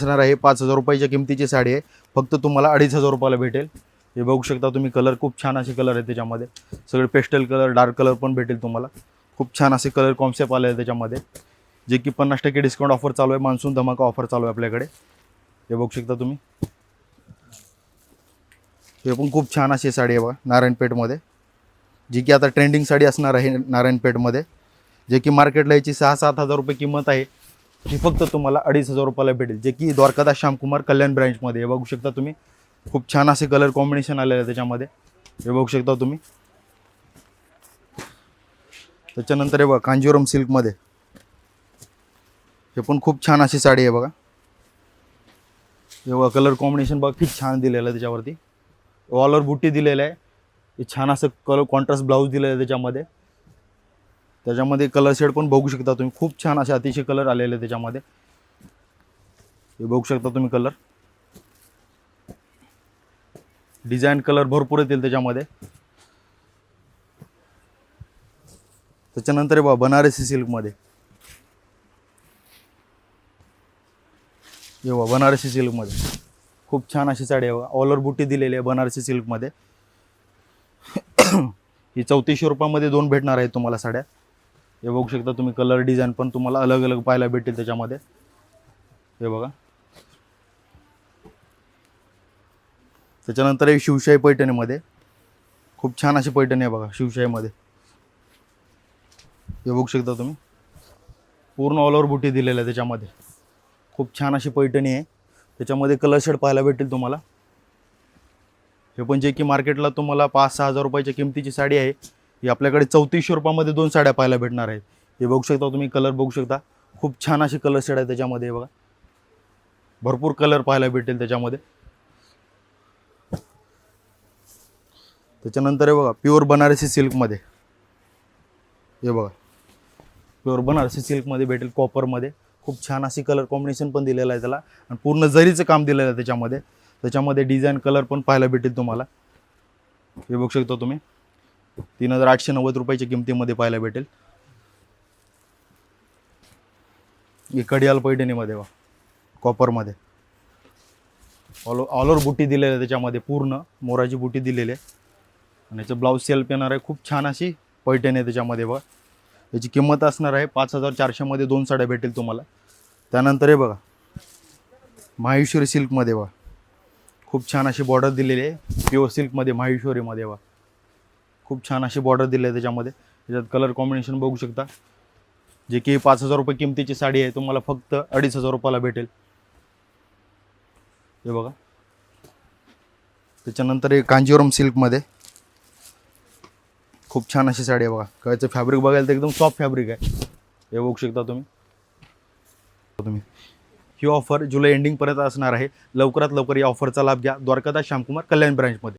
असणार आहे 5,000 रुपयाच्या किमतीची साडी आहे, फक्त तुम्हाला 2,500 रुपयाला भेटेल। हे बघू शकता तुम्ही, कलर खूप छान असे कलर आहेत त्याच्यामध्ये, सगळे पेस्टल कलर, डार्क कलर पण भेटेल तुम्हाला। खूप छान असे कलर कॉन्सेप्ट आले आहे त्याच्यामध्ये, जे की 50% डिस्काउंट ऑफर चालू आहे, मान्सून धमाका ऑफर चालू आहे आपल्याकडे। हे बघू शकता तुम्ही, हे पण खूप छान अशी साडी आहे बघा, नारायणपेठमध्ये, जी की आता ट्रेंडिंग साडी असणार आहे नारायणपेठमध्ये, जे की मार्केटला याची 6-7 हजार रुपये किंमत आहे, ही फक्त तुम्हाला 2,500 रुपयाला भेटेल, जे की द्वारकादास श्यामकुमार कल्याण ब्रँचमध्ये। हे बघू शकता तुम्ही, खूप छान असे कलर कॉम्बिनेशन आलेलं आहे त्याच्यामध्ये। हे बघू शकता तुम्ही, त्याच्यानंतर हे बघा कांजीवरम सिल्कमध्ये, हे पण खूप छान अशी साडी आहे बघा। हे बघा कलर कॉम्बिनेशन बघा किती छान दिलेलं आहे त्याच्यावरती, ऑल ओव्हर बुट्टी दिलेलं आहे, हे छान असं कलर कॉन्ट्रास्ट ब्लाऊज दिलेलं आहे त्याच्यामध्ये। त्याच्यामध्ये कलर शेड पण बघू शकता तुम्ही, खूप छान असे अतिशय कलर आलेले आहेत त्याच्यामध्ये। हे बघू शकता तुम्ही, कलर डिझाईन कलर भरपूर येतील त्याच्यामध्ये। त्याच्यानंतर हे बघा बनारसी सिल्कमध्ये, हे बघा बनारसी सिल्कमध्ये खूप छान अशी साडी आहे बघा, ऑल ओव्हर बुट्टी दिलेली आहे बनारसी सिल्कमध्ये। ही 3400 रुपयामध्ये 2 भेटणार आहेत तुम्हाला साड्या। हे बघू शकता तुम्ही, कलर डिझाईन पण तुम्हाला अलग अलग पाहायला भेटेल त्याच्यामध्ये। हे बघा, त्याच्यानंतर हे शिवशाही पैठणीमध्ये, खूप छान अशी पैठणी आहे बघा शिवशाहीमध्ये। हे बघू शकता तुम्ही, पूर्ण ऑल ओव्हर बुट्टी दिलेलं आहे त्याच्यामध्ये, खूप छान अशी पैठणी आहे, त्याच्यामध्ये कलर शेड पाहायला भेटेल तुम्हाला। हे पण जे की मार्केटला तुम्हाला 5-6 हजार रुपयाच्या किमतीची साडी आहे, ही आपल्याकडे 3400 रुपयामध्ये 2 साड्या पाहायला भेटणार आहेत। हे बघू शकता तुम्ही, कलर बघू शकता, खूप छान अशी कलर शेड आहे त्याच्यामध्ये बघा, भरपूर कलर पाहायला भेटेल त्याच्यामध्ये। त्याच्यानंतर हे बघा प्युअर बनारसी सिल्कमध्ये, हे बघा प्युअर बनारसी सिल्कमध्ये भेटेल, कॉपरमध्ये, खूप छान अशी कलर कॉम्बिनेशन पण दिलेलं आहे त्याला, आणि पूर्ण जरीचं काम दिलेलं आहे त्याच्यामध्ये। त्याच्यामध्ये डिझाईन कलर पण पाहायला भेटेल तुम्हाला। हे बघू शकता तुम्ही, 3,890 रुपयाच्या किमतीमध्ये पाहायला भेटेल। हे कडियाल पैठणीमध्ये बघा, कॉपरमध्ये, ऑल ओव्हर बुट्टी दिलेली आहे त्याच्यामध्ये, पूर्ण मोराची बुट्टी दिलेली आहे, आणि याचं ब्लाऊज सेल्फ येणार आहे, खूप छान अशी पैठणी आहे त्याच्यामध्ये बघा। याची किंमत असणार आहे 5,400मध्ये 2 साड्या भेटेल तुम्हाला। त्यानंतर हे बघा माहेश्वरी सिल्कमध्ये बघा, खूप छान अशी बॉर्डर दिलेली आहे, प्युअर सिल्कमध्ये माहेश्वरीमध्ये बघा, खूप छान अशी बॉर्डर दिली आहे त्याच्यामध्ये। त्याच्यात कलर कॉम्बिनेशन बघू शकता, जे की 5,000 रुपये किमतीची साडी आहे, तुम्हाला फक्त 2,500 रुपयाला भेटेल। हे बघा, त्याच्यानंतर हे कांजीवरम सिल्कमध्ये, खूप छान अशी साडी आहे बघा, कायचं फॅब्रिक बघायला तर एकदम सॉफ्ट फॅब्रिक आहे। हे बघू शकता तुम्ही, ही ऑफर जुलै एंडिंगपर्यंत असणार आहे, लवकरात लवकर या ऑफरचा लाभ घ्या, द्वारकादास श्यामकुमार कल्याण ब्रँचमध्ये।